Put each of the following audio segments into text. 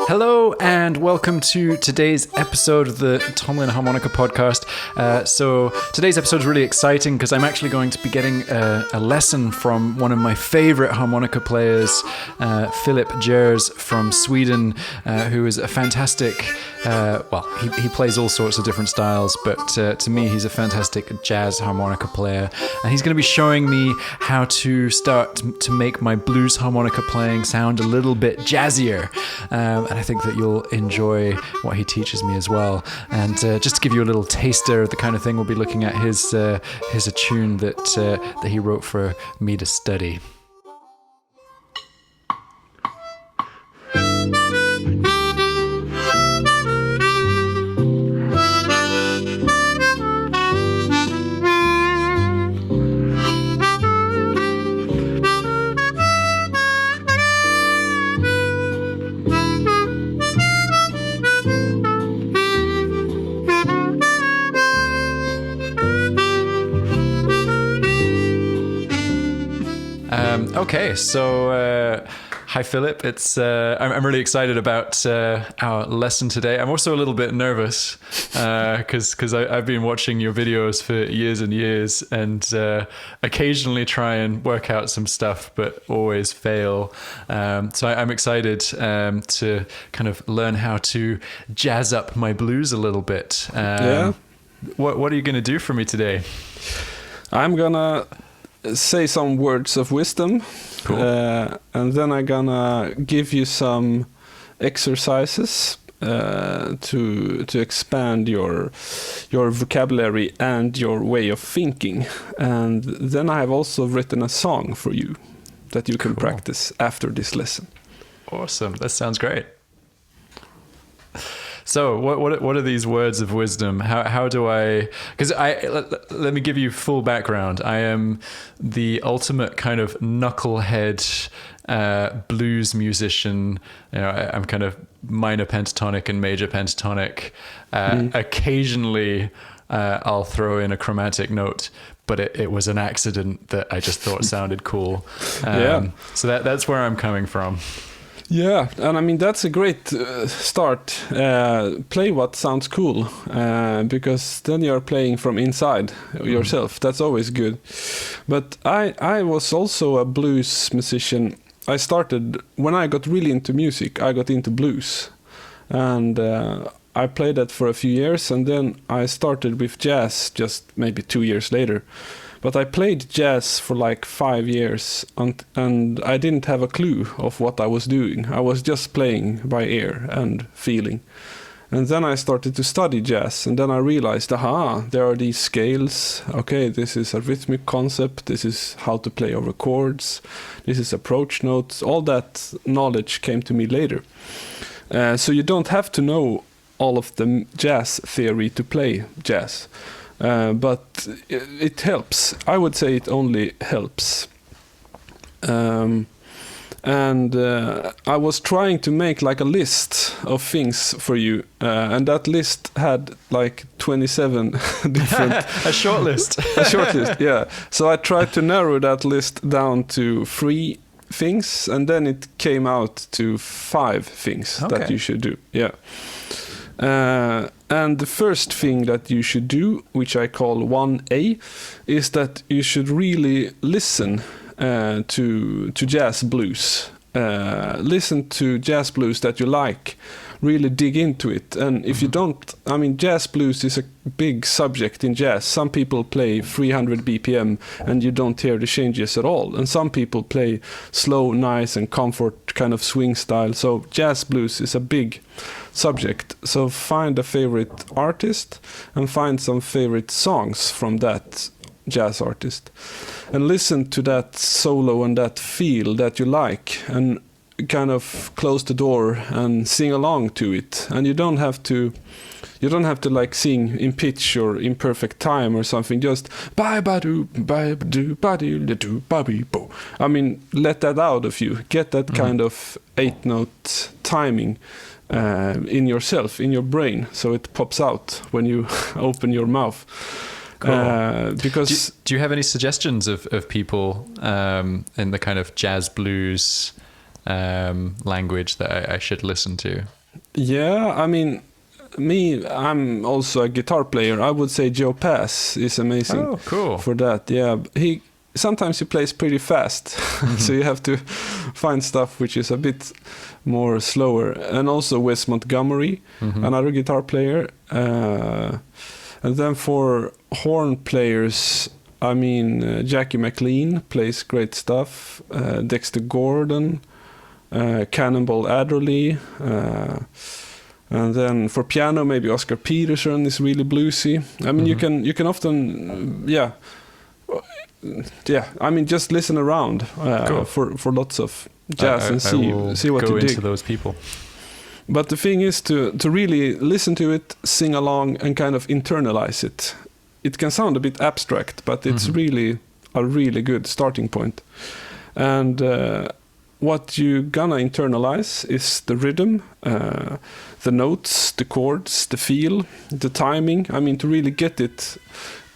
Hello and welcome to today's episode of the Tomlin Harmonica podcast. So today's episode is really exciting because I'm actually going to be getting a lesson from one of my favorite harmonica players, Filip Jers from Sweden, who is a fantastic, he plays all sorts of different styles, but to me he's a fantastic jazz harmonica player. And he's going to be showing me how to start to make my blues harmonica playing sound a little bit jazzier. And I think that you'll enjoy what he teaches me as well. And just to give you a little taster of the kind of thing we'll be looking at, here's a tune that he wrote for me to study. Okay, so hi Filip. I'm really excited about our lesson today. I'm also a little bit nervous because I've been watching your videos for years and years, and occasionally try and work out some stuff, but always fail. So I'm excited to kind of learn how to jazz up my blues a little bit. What are you going to do for me today? I'm gonna say some words of wisdom. Cool. And then I'm gonna give you some exercises to expand your vocabulary and your way of thinking. And then I have also written a song for you that you can practice after this lesson. Awesome. That sounds great. So what are these words of wisdom? How do I? Because let me give you full background. I am the ultimate kind of knucklehead blues musician. You know, I'm kind of minor pentatonic and major pentatonic. Occasionally, I'll throw in a chromatic note, but it was an accident that I just thought sounded cool. So that's where I'm coming from. Yeah, and I mean, that's a great start. Play what sounds cool, because then you're playing from inside yourself. That's always good. But I was also a blues musician. I started, when I got really into music, I got into blues. And I played that for a few years, and then I started with jazz just maybe 2 years later. But I played jazz for like 5 years, and I didn't have a clue of what I was doing. I was just playing by ear and feeling. And then I started to study jazz, and then I realized, there are these scales. Okay, this is a rhythmic concept. This is how to play over chords. This is approach notes. All that knowledge came to me later. So you don't have to know all of the jazz theory to play jazz. But it helps. I would say it only helps. And I was trying to make like a list of things for you, and that list had like 27 different... A short list. A short list, yeah. So I tried to narrow that list down to 3 things, and then it came out to 5 things that you should do. Yeah. And the first thing that you should do, which I call 1A, is that you should really listen to jazz blues. Listen to jazz blues that you like. Really dig into it. And if you don't, I mean, jazz blues is a big subject in jazz. Some people play 300 BPM and you don't hear the changes at all. And some people play slow, nice and comfort kind of swing style. So jazz blues is a big subject. So find a favorite artist and find some favorite songs from that jazz artist. And listen to that solo and that feel that you like, and kind of close the door and sing along to it. And you don't have to like sing in pitch or in perfect time or something. Just I mean, let that out of you. Get that kind of 8-note timing in yourself, in your brain, so it pops out when you open your mouth. Cool. Because do you have any suggestions of people in the kind of jazz blues language that I should listen to? Yeah, I mean, I'm also a guitar player. I would say Joe Pass is amazing. Oh, cool. For that. Yeah, sometimes he plays pretty fast, so you have to find stuff which is a bit more slower. And also Wes Montgomery, another guitar player. And then for horn players, I mean, Jackie McLean plays great stuff. Dexter Gordon, Cannonball Adderley. And then for piano, maybe Oscar Peterson is really bluesy. I mean, you can often, yeah. I mean, just listen around Cool. for lots of jazz and see what go you dig. into those people. But the thing is to really listen to it, sing along, and kind of internalize it. It can sound a bit abstract, but it's really a really good starting point. And what you gonna internalize is the rhythm, the notes, the chords, the feel, the timing. I mean, to really get it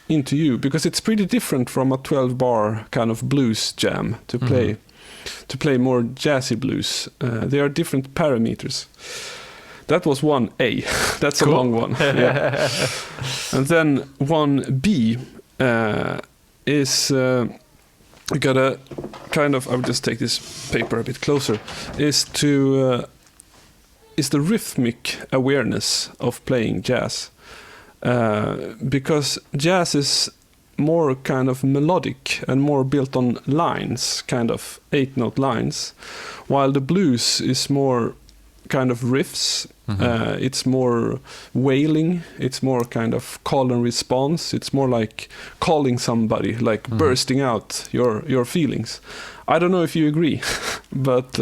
into you, because it's pretty different from a 12-bar kind of blues jam to play more jazzy blues. There are different parameters. That was 1A. That's Cool. a long one. Yeah. And then 1B is you gotta kind of, I would just take this paper a bit closer, is the rhythmic awareness of playing jazz. Because jazz is more kind of melodic and more built on lines, kind of 8-note lines, while the blues is more kind of riffs. It's more wailing. It's more kind of call and response. It's more like calling somebody, like bursting out your feelings. I don't know if you agree, but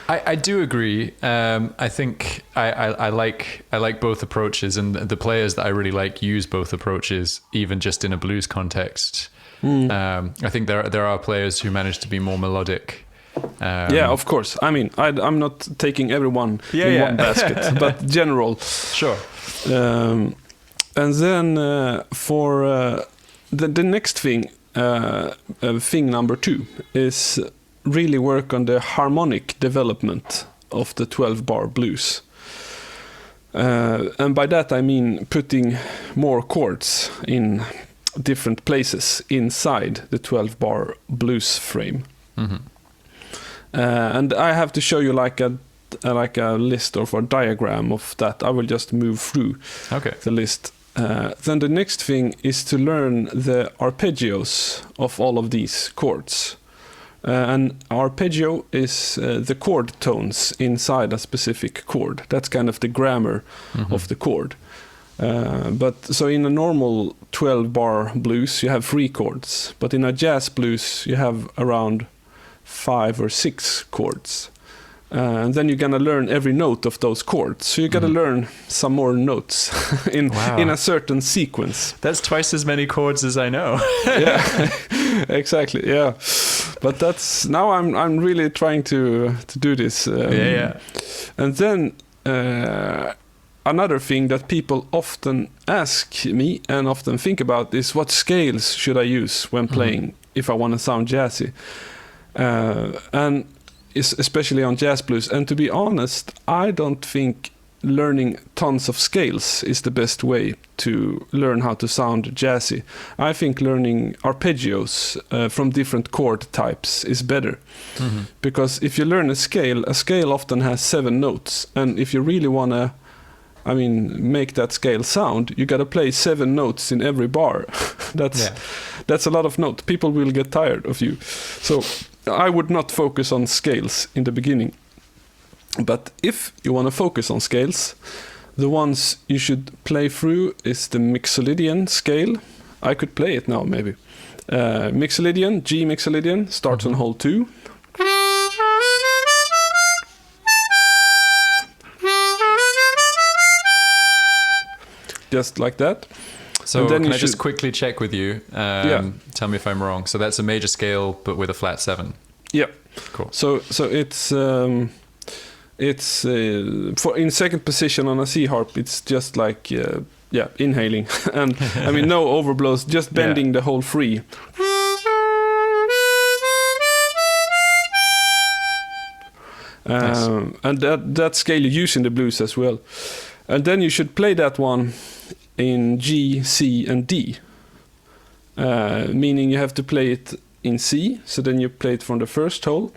I do agree. I think I like both approaches, and the players that I really like use both approaches, even just in a blues context. I think there are players who manage to be more melodic. Yeah, of course. I mean, I'm not taking everyone in one basket, but general. Sure. And then for the next thing, thing number 2 is really work on the harmonic development of the 12-bar blues. And by that I mean putting more chords in different places inside the 12-bar blues frame. And I have to show you like a list or a diagram of that. I will just move through the list. Then the next thing is to learn the arpeggios of all of these chords. An arpeggio is the chord tones inside a specific chord. That's kind of the grammar of the chord. But so in a normal 12-bar blues, you have 3 chords. But in a jazz blues, you have around 5 or 6 chords. And then you're going to learn every note of those chords. So you got to learn some more notes in a certain sequence. That's twice as many chords as I know. Yeah, exactly. Yeah, but that's now I'm really trying to do this. And then another thing that people often ask me and often think about is what scales should I use when playing if I want to sound jazzy, and especially on jazz blues. And to be honest, I don't think learning tons of scales is the best way to learn how to sound jazzy. I think learning arpeggios from different chord types is better. Because if you learn a scale often has 7 notes, and if you really want to make that scale sound, you got to play 7 notes in every bar. That's a lot of notes. People will get tired of you. So I would not focus on scales in the beginning. But if you want to focus on scales, the ones you should play through is the Mixolydian Scale. I could play it now, maybe. Mixolydian, G Mixolydian, starts on hole 2. Just like that. So then can I just quickly check with you? Tell me if I'm wrong. So that's a major scale, but with a flat 7. Yeah. Cool. So it's for in second position on a C harp. It's just like inhaling, and no overblows, just bending the whole free. Nice. And that scale you use in the blues as well. And then you should play that one in G, C, and D. Meaning you have to play it in C, so then you play it from the first hole.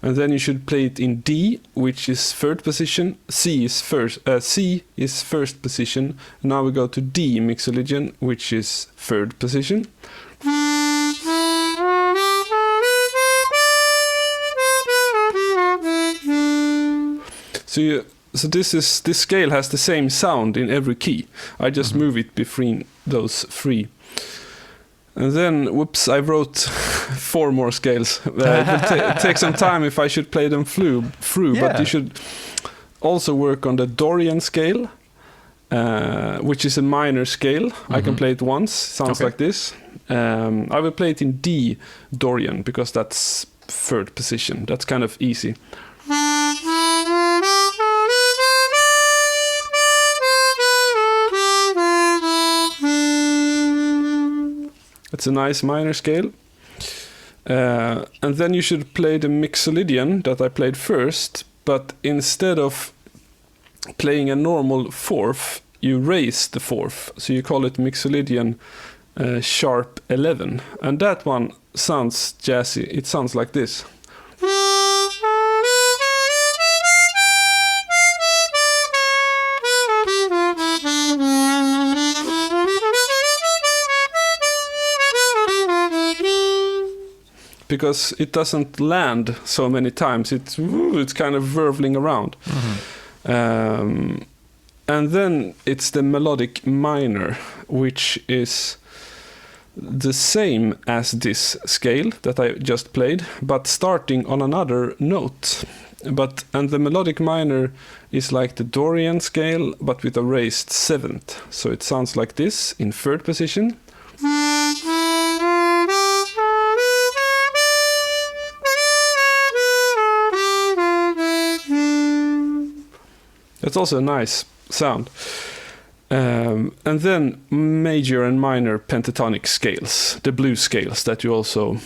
And then you should play it in D, which is third position. C is first position. Now we go to D Mixolydian, which is third position. So this scale has the same sound in every key. I just move it between those three. And then, whoops, I wrote 4 more scales. It will take some time if I should play them through, but you should also work on the Dorian Scale, which is a minor scale. I can play it once, sounds like this. I will play it in D Dorian, because that's third position. That's kind of easy. It's a nice minor scale. And then you should play the Mixolydian that I played first, but instead of playing a normal fourth, you raise the fourth. So you call it Mixolydian Sharp 11. And that one sounds jazzy. It sounds like this. Because it doesn't land so many times. It's kind of whirling around. And then it's the Melodic Minor, which is the same as this scale that I just played, but starting on another note. And the Melodic Minor is like the Dorian Scale, but with a raised 7th. So it sounds like this in third position. That's also a nice sound. And then major and minor pentatonic scales, the blues scales that you also...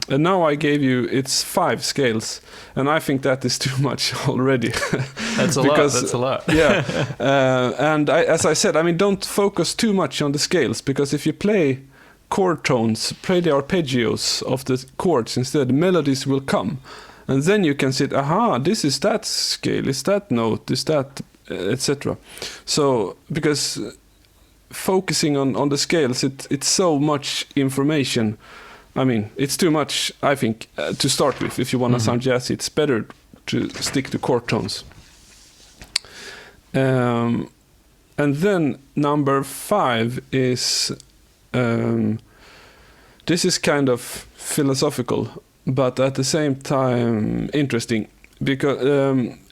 And now I gave you, it's 5 scales, and I think that is too much already. That's a lot, that's a lot. Yeah. And as I said, I mean, don't focus too much on the scales, because if you play chord tones, play the arpeggios of the chords instead, melodies will come. And then you can say, aha, this is that scale, is that note, is that, etc. So, because focusing on the scales, it's so much information. I mean, it's too much, I think, to start with. If you want to sound jazzy, it's better to stick to chord tones. And then number 5 is, this is kind of philosophical, but at the same time interesting, because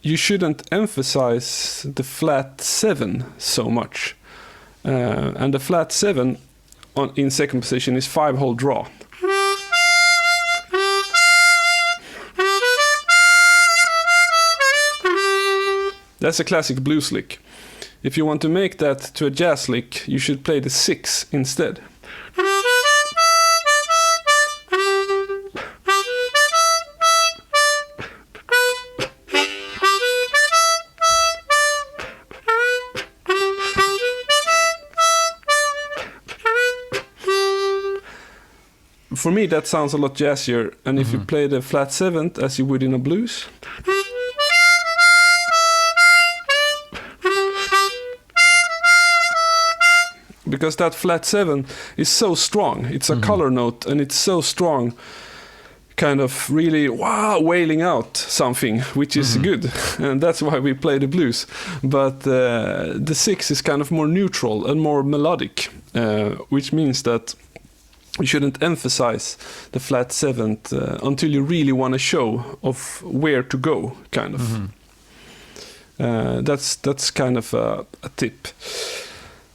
you shouldn't emphasize the flat 7 so much. And the flat 7 in second position is 5-hole draw. That's a classic blues lick. If you want to make that to a jazz lick, you should play the 6 instead. For me, that sounds a lot jazzier, and if you play the flat 7th as you would in a blues, because that flat 7 is so strong, it's a color note, and it's so strong, kind of really wailing out something, which is good, and that's why we play the blues. But the 6 is kind of more neutral and more melodic, which means that you shouldn't emphasize the flat 7th until you really want to show of where to go, kind of. That's kind of a tip.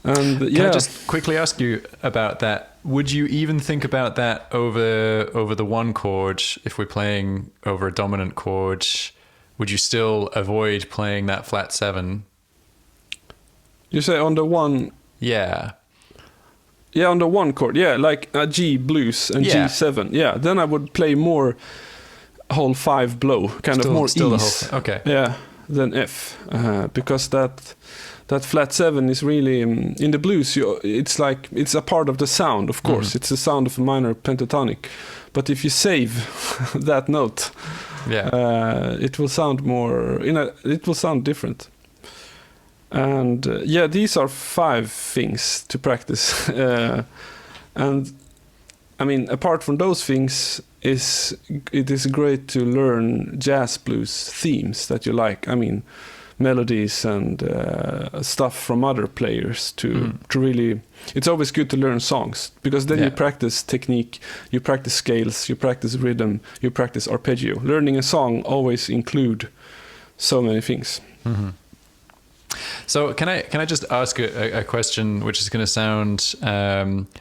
And Can I just quickly ask you about that? Would you even think about that over the one chord? If we're playing over a dominant chord, would you still avoid playing that flat 7? You say on the one Yeah. Yeah, on the one chord. Yeah, like a G blues and Yeah. G7. Yeah, then I would play more whole 5 blow, kind of more still ease. the whole thing. Okay. Yeah, than F, because that flat 7 is really in the blues. It's like it's a part of the sound, of course. It's the sound of a minor pentatonic, but if you save that note, it will sound more. It will sound different. And these are 5 things to practice, and I mean, apart from those things, it is great to learn jazz blues themes that you like. I mean, melodies and stuff from other players to really. It's always good to learn songs, because then you practice technique, you practice scales, you practice rhythm, you practice arpeggio. Learning a song always include so many things. Mm-hmm. So can I just ask a question which is going to sound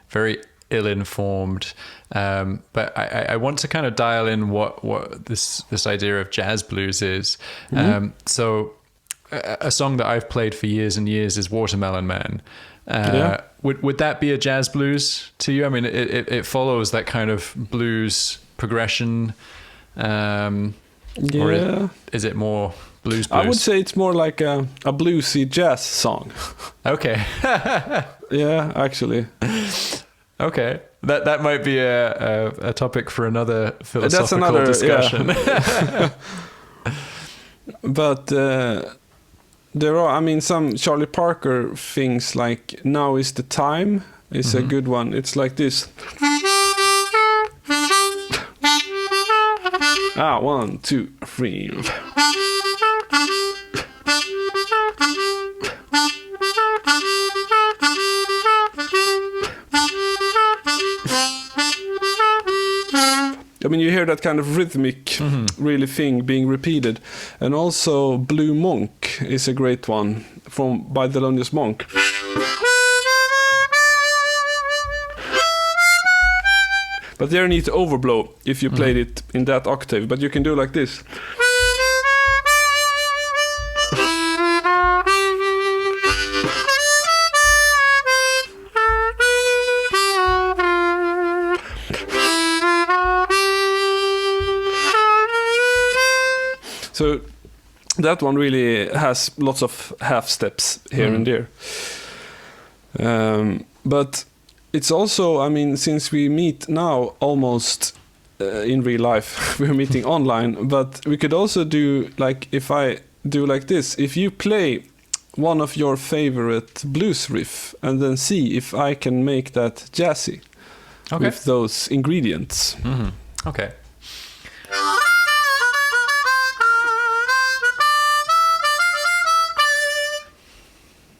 very ill-informed, but I want to kind of dial in what this idea of jazz blues is. So a song that I've played for years and years is Watermelon Man. Would that be a jazz blues to you? I mean, it follows that kind of blues progression, or is it more blues? I would say it's more like a bluesy jazz song. Okay. Yeah, actually. Okay, that might be a topic for another philosophical discussion. Yeah. But there are, I mean, some Charlie Parker things like "Now Is the Time" is a good one. It's like this. 1, 2, 3. I mean, you hear that kind of rhythmic, really thing being repeated, and also "Blue Monk" is a great one by Thelonious Monk. But there you need to overblow if you played it in that octave, but you can do like this. So that one really has lots of half steps here and there. But it's also, I mean, since we meet now almost in real life, we're meeting online, but we could also do, like, if I do like this, if you play one of your favorite blues riff and then see if I can make that jazzy with those ingredients. Okay.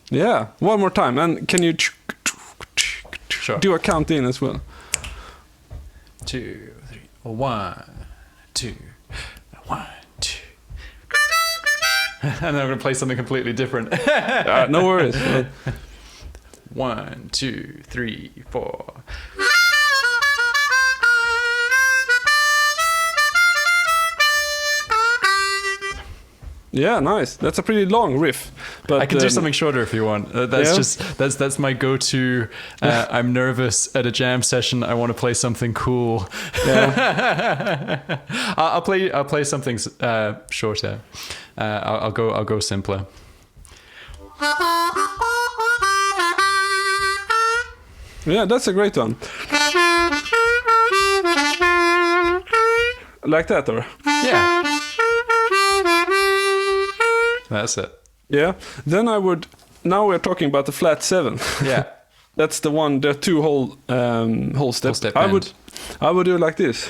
Yeah, one more time. And can you do a count in as well? 2, 3, 1, 2, 1, 2. And then I'm going to play something completely different. No worries. 1, 2, 3, 4. Yeah, nice. That's a pretty long riff. But I can do something shorter if you want. That's my go-to. I'm nervous at a jam session. I want to play something cool. Yeah. I'll play something shorter. I'll go simpler. Yeah, that's a great one. Like that, or? Yeah. That's it. Yeah. Then I would. Now we're talking about the flat 7. Yeah. That's the one. There are 2 whole steps. I would do it like this.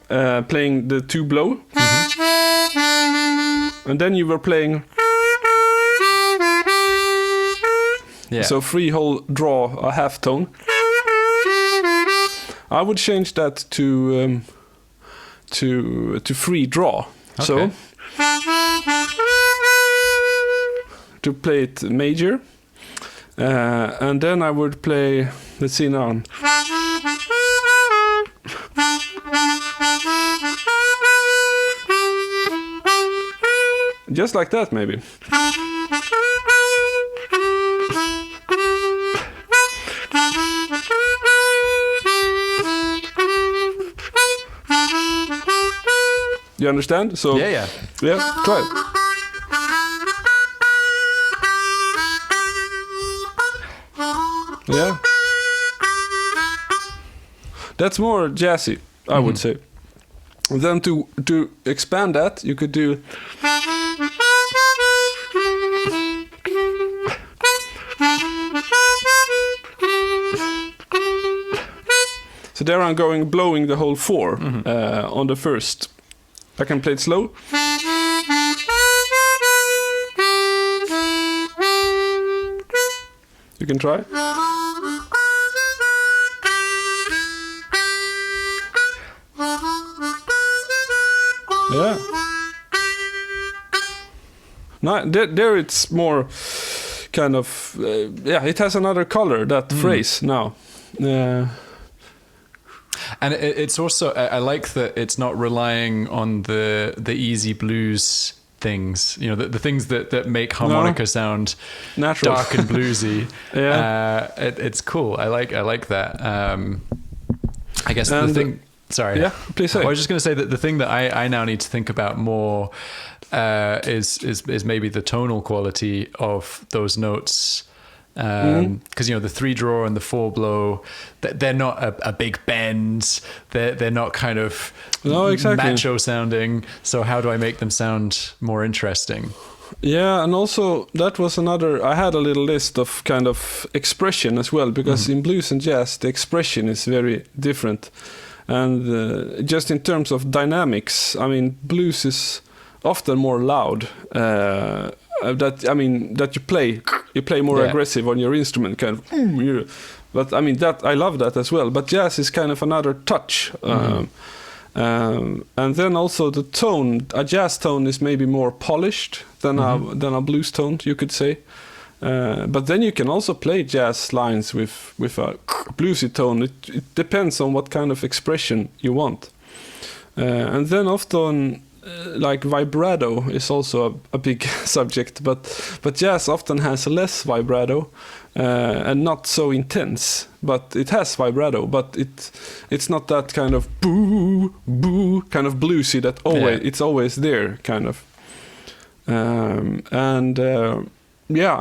Playing the 2 blow, and then you were playing. Yeah. So 3 whole draw a half tone. I would change that to 3 draw. Okay. So to play it major, and then I would play. Let's see now. Just like that, maybe. You understand? So Yeah. try it. Yeah. That's more jazzy, I would say. Then to expand that, you could do. So there I'm blowing the whole 4 on the first. I can play it slow. You can try. Yeah. Now, there it's more kind of it has another color, that phrase now. And it's also, I like that it's not relying on the easy blues things, the things that make harmonica sound natural, dark and bluesy. Yeah. It's cool. I like that. I guess and the thing. Sorry. Yeah, please say. I was just going to say that the thing that I now need to think about more is maybe the tonal quality of those notes. Because the 3 draw and the 4 blow, they're not a big bend. They're not kind of macho sounding. So how do I make them sound more interesting? Yeah, and also that was another. I had a little list of kind of expression as well, because in blues and jazz the expression is very different, and just in terms of dynamics, I mean, blues is often more loud. That you play more aggressive on your instrument, kind of. But I mean that I love that as well. But jazz is kind of another touch, and then also the tone. A jazz tone is maybe more polished than a blues tone, you could say. But then you can also play jazz lines with a bluesy tone. It depends on what kind of expression you want, and then often. Like vibrato is also a big subject, but jazz often has less vibrato and not so intense. But it has vibrato, but it's not that kind of boo boo kind of bluesy that it's always there kind of. I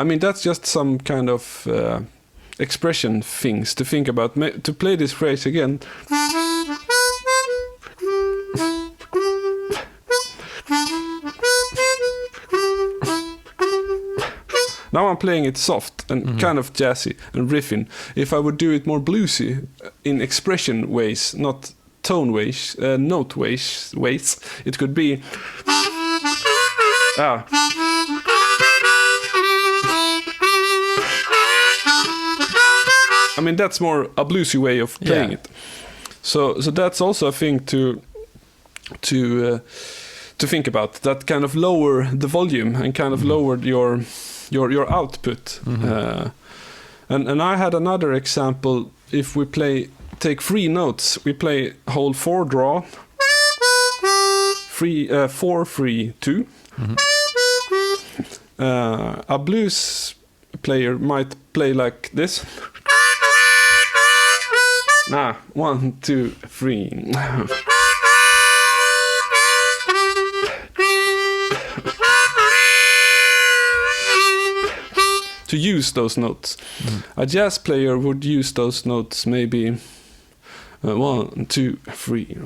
mean that's just some kind of expression things to think about. To play this phrase again. Now I'm playing it soft and kind of jazzy and riffing. If I would do it more bluesy in expression ways, not tone ways, note ways, it could be. I mean that's more a bluesy way of playing it. So that's also a thing to think about. That kind of lower the volume and kind of lower your output. And I had another example. If we take 3 notes, we play whole 4 draw, 4 3 2. A blues player might play like this. 1 2 3. To use those notes. A jazz player would use those notes maybe 1 2 3.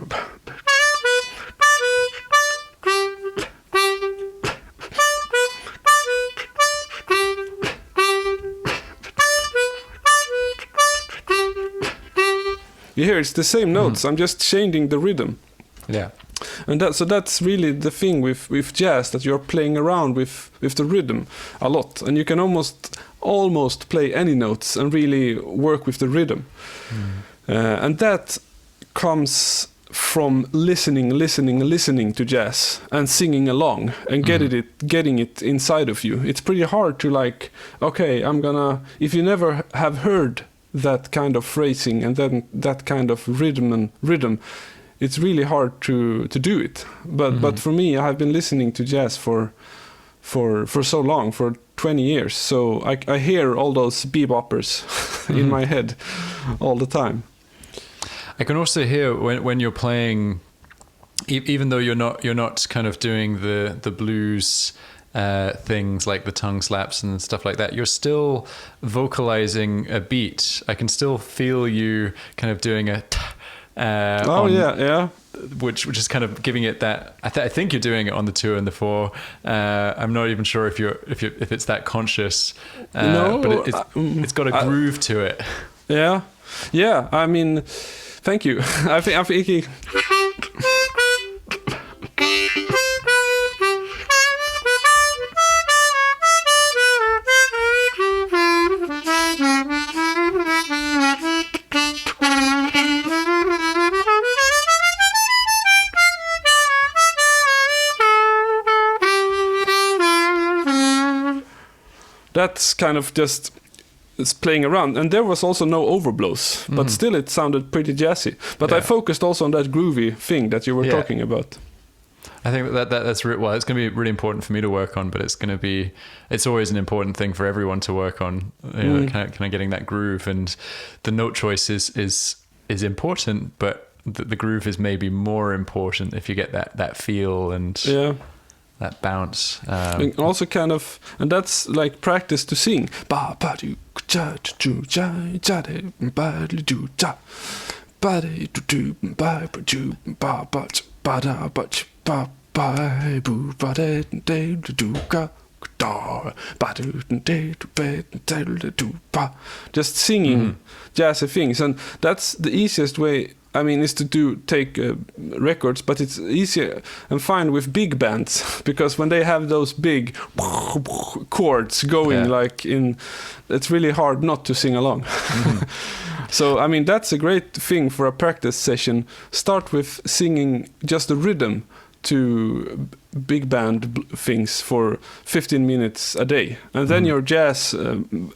You hear it's the same notes. I'm just changing the rhythm. Yeah. And that's really the thing with jazz, that you're playing around with the rhythm a lot, and you can almost play any notes and really work with the rhythm. And that comes from listening to jazz and singing along and getting it inside of you. It's pretty hard to if you never have heard that kind of phrasing and then that kind of rhythm, it's really hard to do it. But for me, I've been listening to jazz for so long, for 20 years. So I hear all those beboppers in my head all the time. I can also hear when you're playing even though you're not kind of doing the blues things like the tongue slaps and stuff like that, you're still vocalizing a beat. I can still feel you kind of doing a which is kind of giving it that. I think you're doing it on the 2 and the 4. I'm not even sure if it's that conscious, but it's got a groove to it. Yeah. I mean, thank you. I think. That's kind of just it's playing around, and there was also no overblows, but still it sounded pretty jazzy. But I focused also on that groovy thing that you were talking about. I think that's well, it's going to be really important for me to work on, but it's always an important thing for everyone to work on. You know, kind of getting that groove, and the note choice is important, but the groove is maybe more important if you get that feel and that bounce. And also kind of, and that's like practice to sing. Just singing jazzy things, and that's the easiest way. I mean, is to take records, but it's easier and fine with big bands, because when they have those big chords going it's really hard not to sing along. So, I mean, that's a great thing for a practice session. Start with singing just the rhythm to big band things for 15 minutes a day, and then your jazz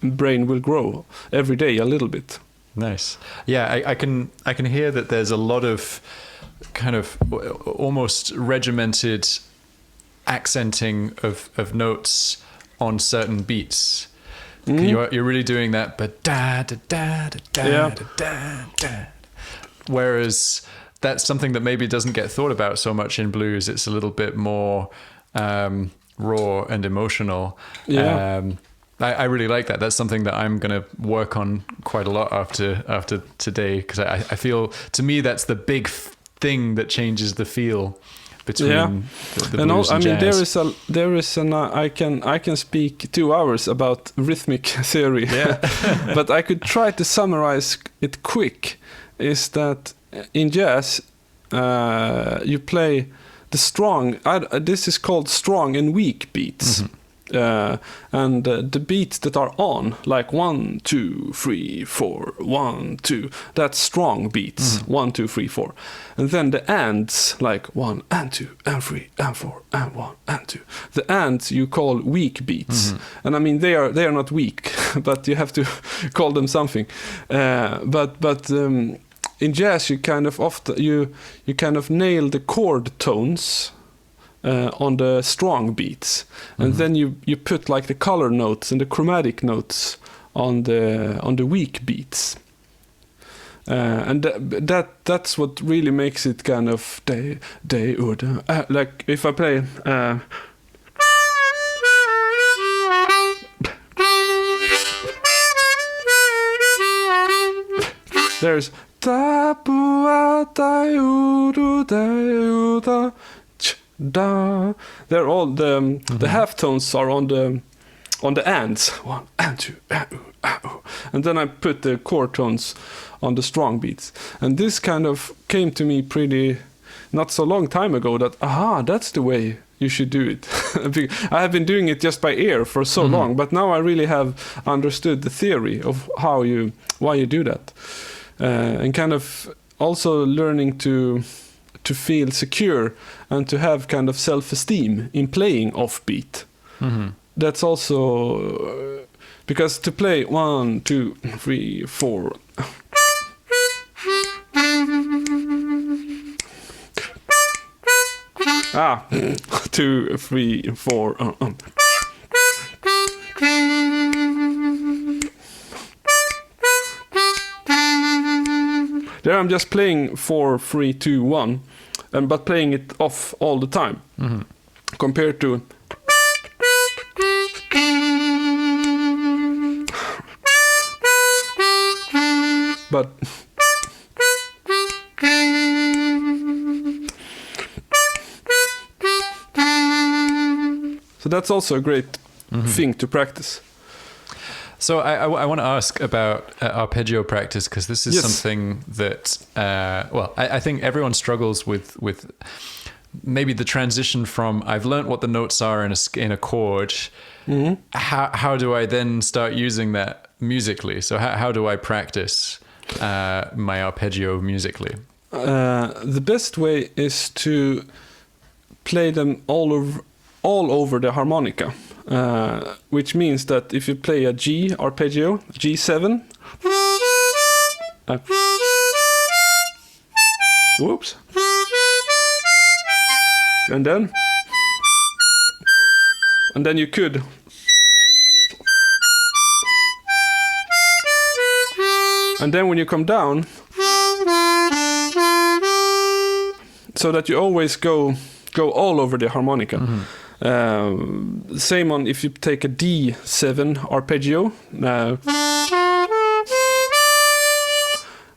brain will grow every day a little bit. Nice. Yeah, I can hear that there's a lot of kind of almost regimented accenting of notes on certain beats. You're really doing that, but da da da da da da da. Whereas that's something that maybe doesn't get thought about so much in blues. It's a little bit more raw and emotional. I really like that. That's something that I'm going to work on quite a lot after today, because I feel, to me, that's the big thing that changes the feel between the blues and jazz. I mean, there is an I can speak 2 hours about rhythmic theory, but I could try to summarize it quick. Is that in jazz you play the strong? This is called strong and weak beats. And the beats that are on, like 1, 2, 3, 4, 1, 2, that's strong beats. 1, 2, 3, 4, and then the ands, like 1 and 2 and 3 and 4 and 1 and 2. The ands you call weak beats, and I mean they are not weak, but you have to call them something. But in jazz you kind of often you kind of nail the chord tones on the strong beats, and then you put like the color notes and the chromatic notes on the weak beats, and that's what really makes it kind of like if I play there's da. They're all the half tones are on the ands, 1 and 2 and then I put the chord tones on the strong beats, and this kind of came to me pretty not so long time ago, that that's the way you should do it. I have been doing it just by ear for so long, but now I really have understood the theory of why you do that, and kind of also learning to feel secure and to have kind of self-esteem in playing offbeat. That's also because to play 1, 2, 3, 4 2, 3, 4 there I'm just playing 4, 3, 2, 1, but playing it off all the time, compared to but so that's also a great thing to practice. So I want to ask about arpeggio practice, because this is Yes. something that, I think everyone struggles with maybe the transition from I've learned what the notes are in a chord. How do I then start using that musically? So how do I practice my arpeggio musically? The best way is to play them all over the harmonica, which means that if you play a G arpeggio, G7, whoops, and then you could and then when you come down, so that you always go all over the harmonica. Same on if you take a D7 arpeggio.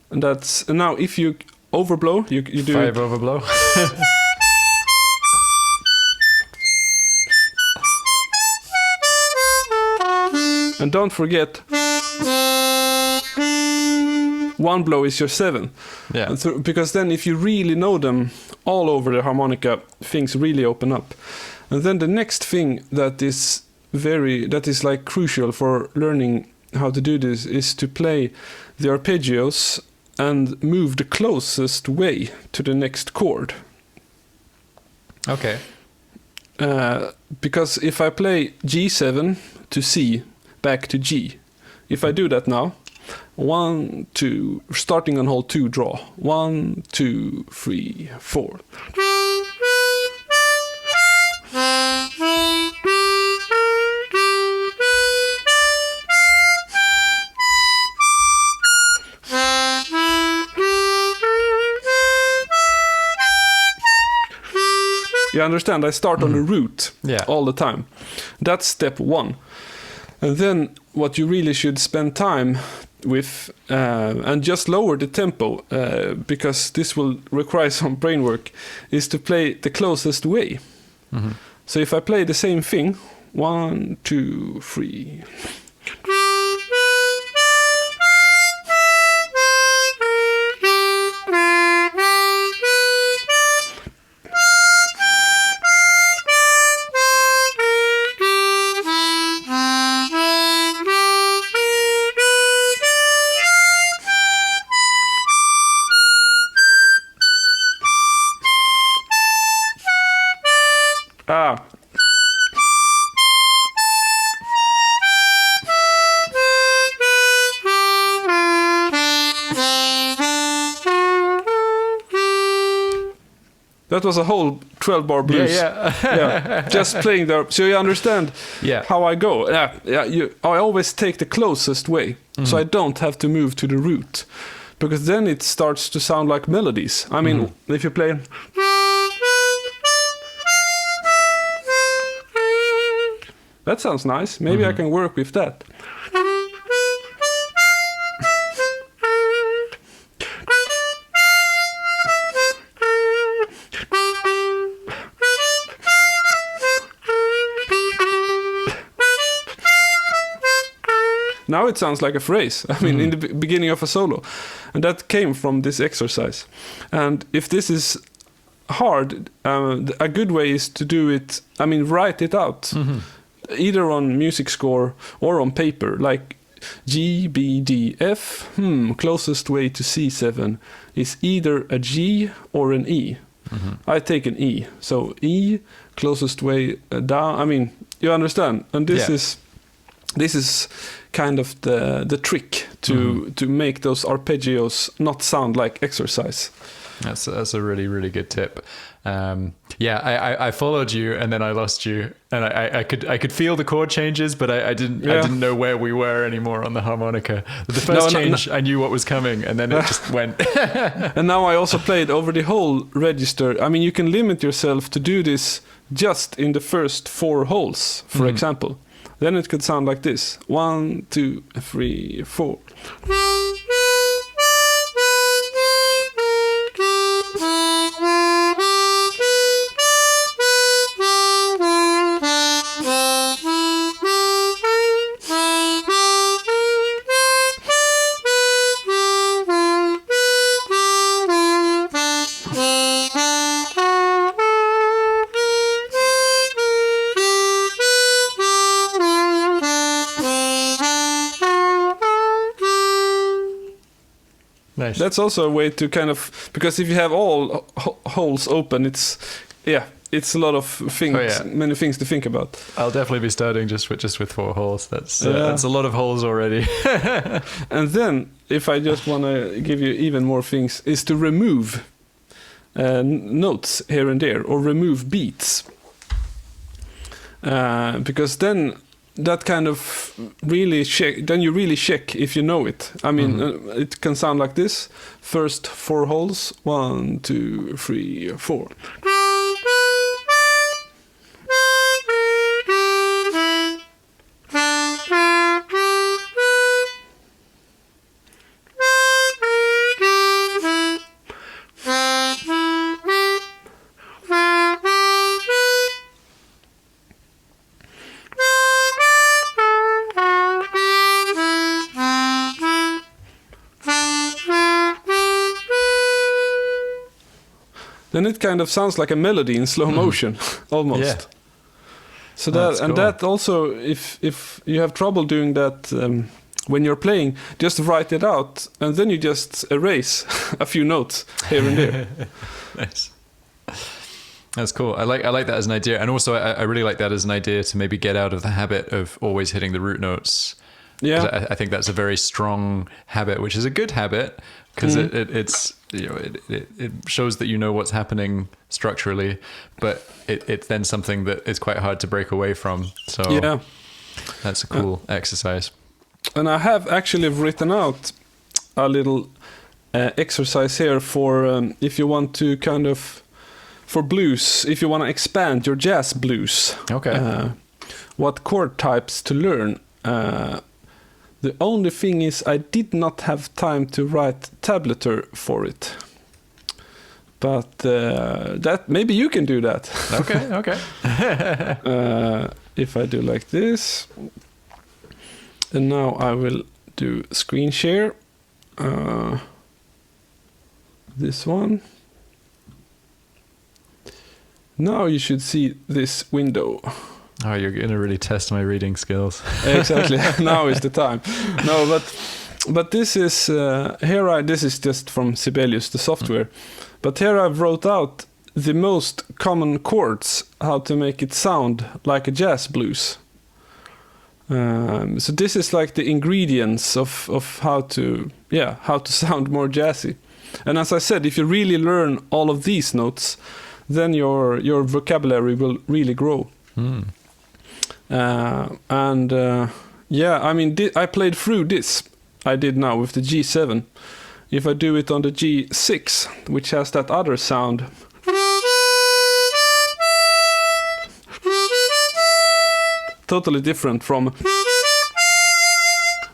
And that's now if you overblow, you do 5 overblow. And don't forget, one blow is your 7. Yeah. And because then if you really know them all over the harmonica, things really open up. And then the next thing that is like crucial for learning how to do this is to play the arpeggios and move the closest way to the next chord. Okay. Because if I play G7 to C, back to G, if I do that now, 1, 2, starting on hole 2, draw 1, 2, 3, 4. You understand? I start on the root all the time. That's step 1. And then what you really should spend time with, and just lower the tempo, because this will require some brain work, is to play the closest way. So if I play the same thing, 1, 2, 3. That was a whole 12-bar blues. Yeah. Just playing there, so you understand how I go. I always take the closest way, so I don't have to move to the root, because then it starts to sound like melodies. I mean, if you play, that sounds nice. Maybe I can work with that. Now it sounds like a phrase. I mean, in the beginning of a solo. And that came from this exercise. And if this is hard, a good way is to do it, write it out. Either on music score or on paper. Like G, B, D, F. Closest way to C7 is either a G or an E. I take an E. So E, closest way down. You understand? And this is kind of the trick to make those arpeggios not sound like exercise. That's a really, really good tip. I followed you and then I lost you, and I could feel the chord changes, but I didn't know where we were anymore on the harmonica. The first change, I knew what was coming, and then it just went. And now I also played over the whole register. I mean, you can limit yourself to do this just in the first 4 holes, for example. Then it could sound like this: 1, 2, 3, 4. Nice. That's also a way to kind of, because if you have all holes open, it's a lot of things, many things to think about. I'll definitely be starting just with 4 holes. That's a lot of holes already. And then, if I just want to give you even more things, is to remove notes here and there, or remove beats, because then that kind of really check. Then you really check if you know it. I mean, it can sound like this: first 4 holes, 1, 2, 3, 4. Then it kind of sounds like a melody in slow motion, almost. Yeah. So that cool. that also, if you have trouble doing that when you're playing, just write it out, and then you just erase a few notes here and there. Nice. That's cool. I like that as an idea, and also I really like that as an idea to maybe get out of the habit of always hitting the root notes. Yeah, I think that's a very strong habit, which is a good habit, because it's it shows that you know what's happening structurally, but it's then something that is quite hard to break away from. So yeah, that's a cool exercise. And I have actually written out a little exercise here for if you want to kind of, for blues, if you want to expand your jazz blues. Okay. What chord types to learn. The only thing is I did not have time to write tablature for it. But that maybe you can do that. Okay. If I do like this. And now I will do screen share. This one. Now you should see this window. Oh, you're going to really test my reading skills. Exactly. Now is the time. No, but this is this is just from Sibelius, the software. But here I wrote out the most common chords, how to make it sound like a jazz blues. So this is like the ingredients of how to sound more jazzy. And as I said, if you really learn all of these notes, then your vocabulary will really grow. I mean, I played through this. I did now with the G7. If I do it on the G6, which has that other sound, totally different from,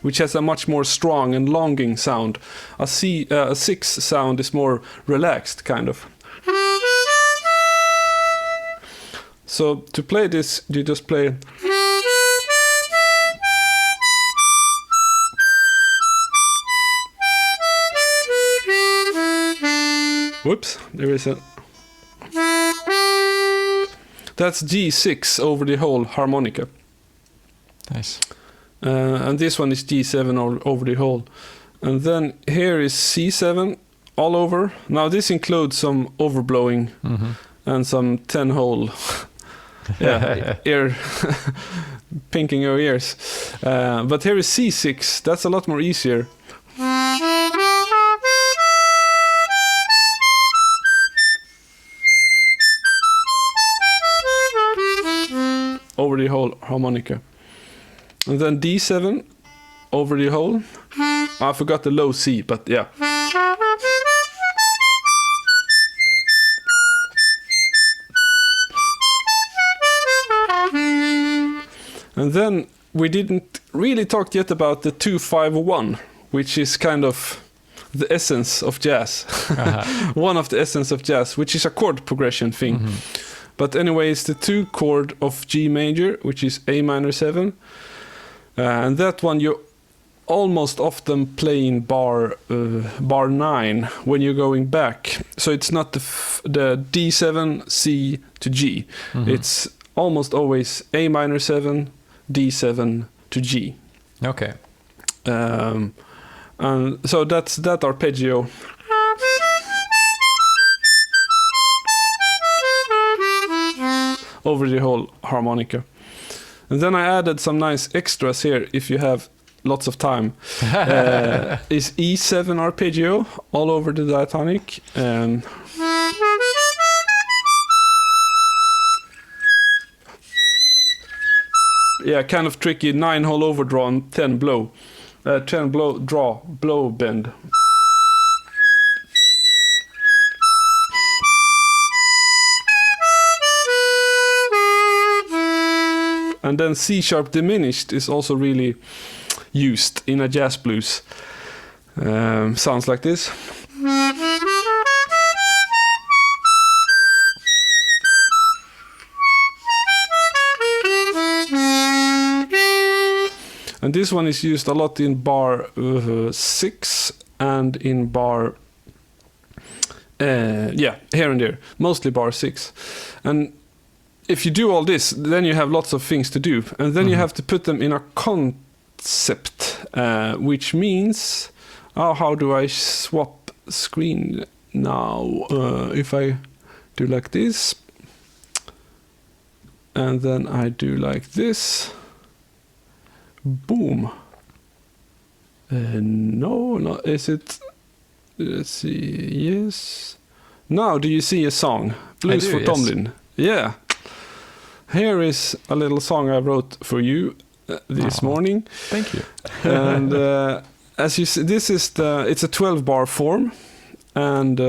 which has a much more strong and longing sound. A 6 sound is more relaxed, kind of. So to play this, you just play. Whoops, there is a. That's G6 over the whole harmonica. Nice. And this one is G7 over the whole. And then here is C7 all over. Now this includes some overblowing and some 10-hole air pinking your ears. But here is C6. That's a lot more easier. Over the whole harmonica. And then D7 over the whole. I forgot the low C, but yeah. And then we didn't really talk yet about the 2-5-1, which is kind of the essence of jazz. One of the essence of jazz, which is a chord progression thing. But anyway, it's the 2 chord of G major, which is A minor 7. And that one you almost often play in bar 9 when you're going back. So it's not the D7, C to G. It's almost always A minor 7, D7 to G. Okay. And so that's that arpeggio. Over the whole harmonica. And then I added some nice extras here if you have lots of time. Is E7 arpeggio all over the diatonic. Yeah, kind of tricky 9 whole overdraw and 10 blow. 10 blow, draw, blow, bend. And then C sharp diminished is also really used in a jazz blues. Sounds like this. And this one is used a lot in bar 6 and in bar, here and there, mostly bar 6. And if you do all this, then you have lots of things to do. And then you have to put them in a concept, which means, how do I swap screen now? If I do like this, and then I do like this, boom. No, is it? Let's see. Yes. Now, do you see a song? Blues for Tomlin. Yeah. Here is a little song I wrote for you this morning. Thank you. And as you see, it's a 12-bar form, and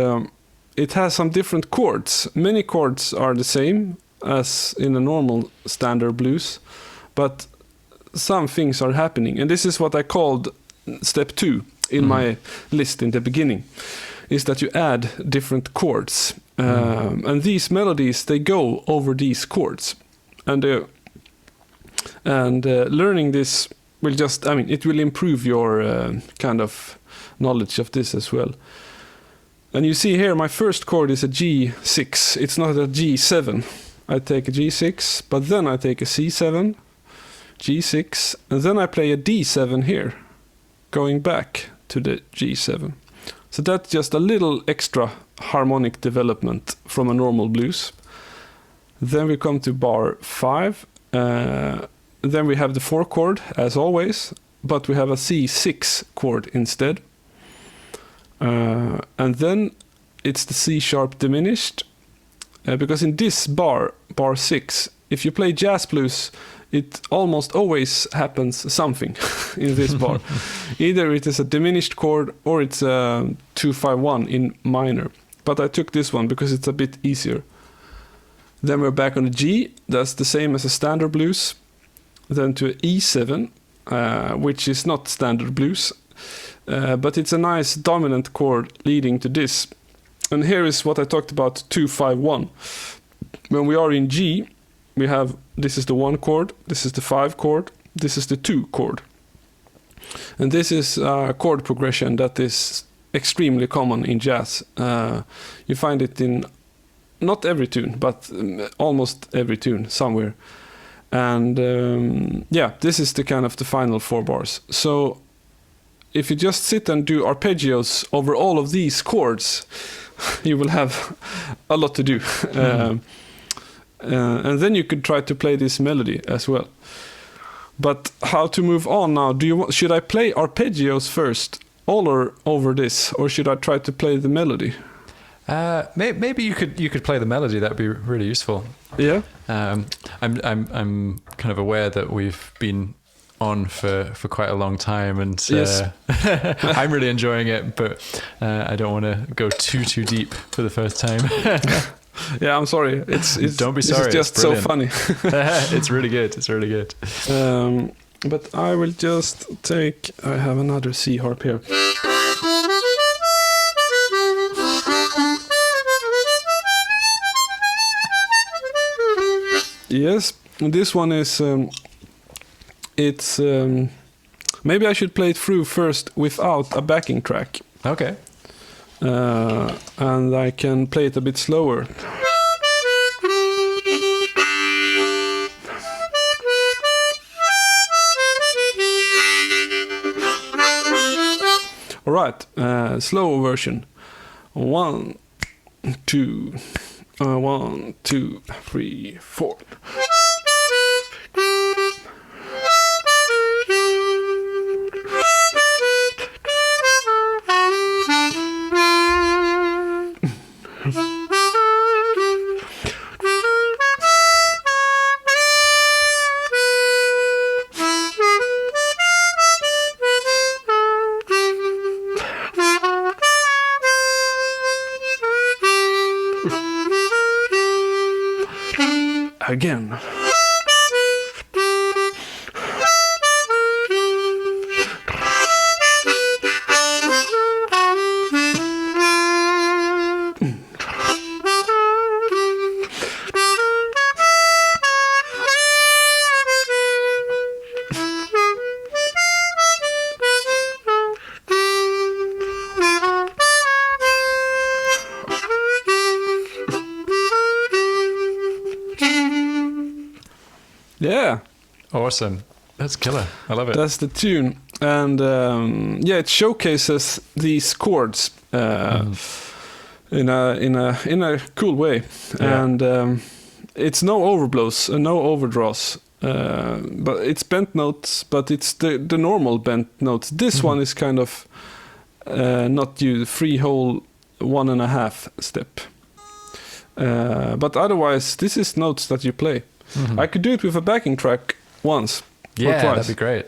it has some different chords. Many chords are the same as in a normal standard blues, but some things are happening. And this is what I called step 2 in my list in the beginning, is that you add different chords. And these melodies, they go over these chords. And learning this will just, it will improve your kind of knowledge of this as well. And you see here, my first chord is a G6. It's not a G7. I take a G6, but then I take a C7, G6, and then I play a D7 here, going back to the G7. So that's just a little extra harmonic development from a normal blues. Then we come to bar 5. Then we have the 4 chord, as always, but we have a C6 chord instead. And then it's the C sharp diminished, because in this bar 6, if you play jazz blues, it almost always happens something in this bar. Either it is a diminished chord or it's a 2-5-1 in minor. But I took this one because it's a bit easier. Then we're back on a G. That's the same as a standard blues. Then to E7, which is not standard blues, but it's a nice dominant chord leading to this. And here is what I talked about, 2-5-1. When we are in G, we have, this is the 1 chord, this is the 5 chord, this is the 2 chord. And this is a chord progression that is extremely common in jazz. You find it in not every tune, but almost every tune somewhere. And this is the kind of the final 4 bars. So if you just sit and do arpeggios over all of these chords, you will have a lot to do. And then you could try to play this melody as well. But how to move on now? Should I play arpeggios first, all over this, or should I try to play the melody? Maybe you could play the melody. That'd be really useful. Yeah. I'm kind of aware that we've been on for quite a long time, and Yes. I'm really enjoying it, but I don't want to go too deep for the first time. Yeah, I'm sorry. It's Don't be sorry. It's just so funny. It's really good. It's really good. But I will just take. I have another C harp here. Yes, this one is. It's maybe I should play it through first without a backing track. Okay. And I can play it a bit slower. All right, slow version. 1, 2, 1, 2, 3, 4. Again. Yeah. Awesome. That's killer. I love it. That's the tune. And yeah, it showcases these chords in a cool way. Yeah. And it's no overblows and no overdraws. But it's bent notes, but it's the normal bent notes. This one is kind of not you free whole 1.5 step. But otherwise, this is notes that you play. I could do it with a backing track once or Yeah, twice. that'd be great.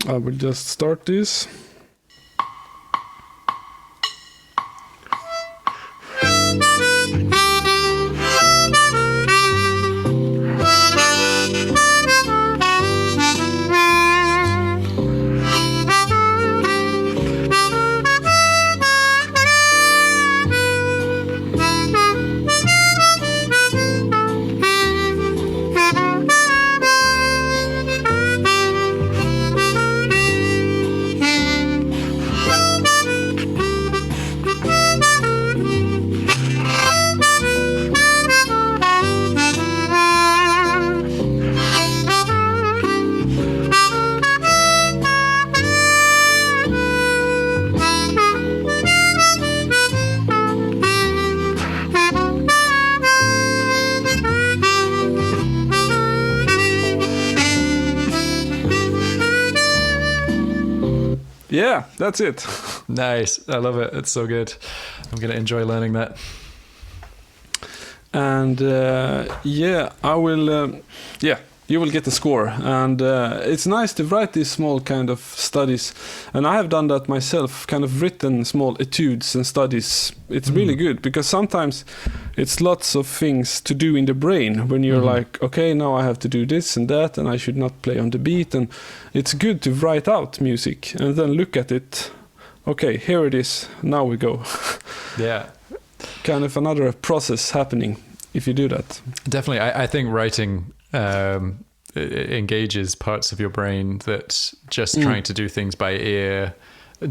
I will just start this. Yeah, that's it. Nice. I love it. It's so good. I'm going to enjoy learning that. And yeah, I will. Yeah, you will get the score. And it's nice to write these small kind of studies. And I have done that myself, kind of written small etudes and studies. It's really good because sometimes it's lots of things to do in the brain when you're like, okay, now I have to do this and that, and I should not play on the beat. And it's good to write out music and then look at it. Okay, here it is. Now we go. Yeah. Kind of another process happening if you do that. Definitely. I think writing engages parts of your brain that just trying to do things by ear.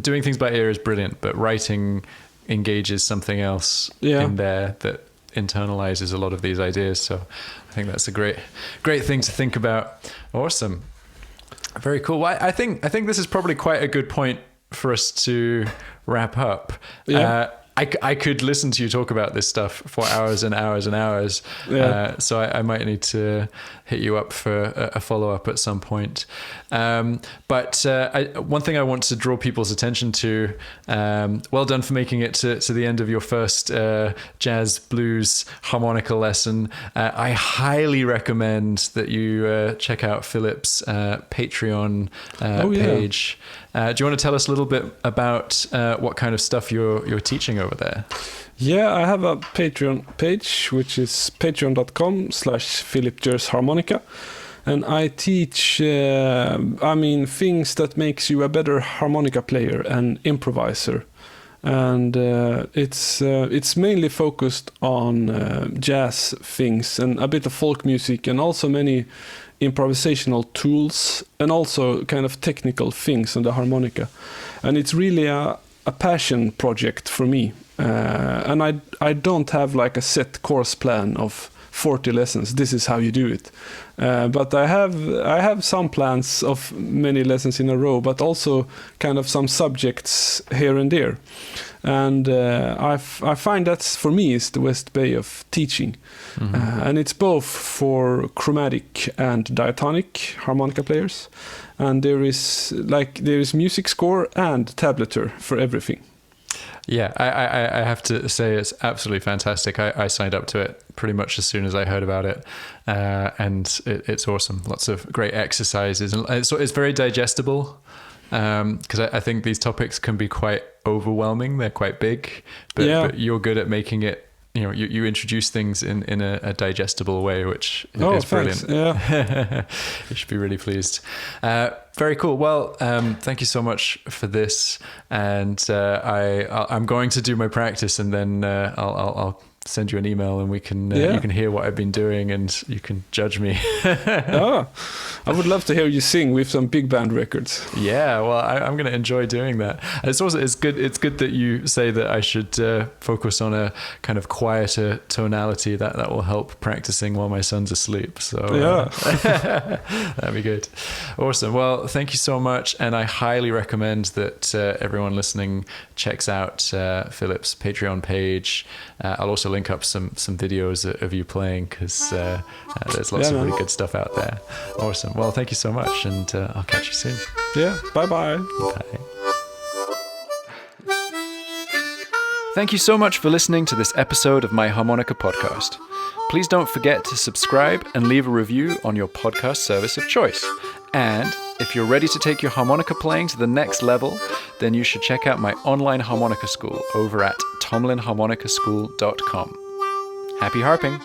Doing things by ear is brilliant, but writing engages something else in there that internalizes a lot of these ideas. So I think that's a great thing to think about. Awesome. Very cool. Well, I think this is probably quite a good point for us to wrap up. Yeah. I could listen to you talk about this stuff for hours and hours and hours. Yeah. So I might need to hit you up for a follow-up at some point. But one thing I want to draw people's attention to, well done for making it to the end of your first jazz blues harmonica lesson. I highly recommend that you check out Filip's Patreon page. Do you want to tell us a little bit about what kind of stuff you're teaching over there? Yeah, I have a Patreon page, which is patreon.com/Filip Jers Harmonica. And I teach, things that makes you a better harmonica player and improviser. And it's mainly focused on jazz things and a bit of folk music, and also many improvisational tools, and also kind of technical things on the harmonica. And it's really a passion project for me. And I don't have like a set course plan of 40 lessons. This is how you do it. But I have some plans of many lessons in a row, but also kind of some subjects here and there. And I find that's, for me, is the best way of teaching. Mm-hmm. And it's both for chromatic and diatonic harmonica players. And there is music score and tablature for everything. Yeah, I have to say it's absolutely fantastic. I signed up to it pretty much as soon as I heard about it, and it's awesome. Lots of great exercises, and it's very digestible, because I think these topics can be quite overwhelming. They're quite big, but you're good at making it. You introduce things in a digestible way, which is brilliant. Yeah. You should be really pleased. Very cool. Well, thank you so much for this, and I'm going to do my practice, and then I'll send you an email, and we can you can hear what I've been doing, and you can judge me. I would love to hear you sing with some big band records. Yeah, well, I'm going to enjoy doing that. It's good that you say that I should focus on a kind of quieter tonality that will help practicing while my son's asleep. So that'd be good. Awesome. Well, thank you so much, and I highly recommend that everyone listening checks out Filip's Patreon page. I'll also link up some videos of you playing, because there's lots of really good stuff out there. Awesome. Well, thank you so much, and I'll catch you soon. Yeah, bye-bye. Bye. Thank you so much for listening to this episode of my Harmonica podcast. Please don't forget to subscribe and leave a review on your podcast service of choice. And if you're ready to take your harmonica playing to the next level, then you should check out my online harmonica school over at tomlinharmonicaschool.com. Happy harping!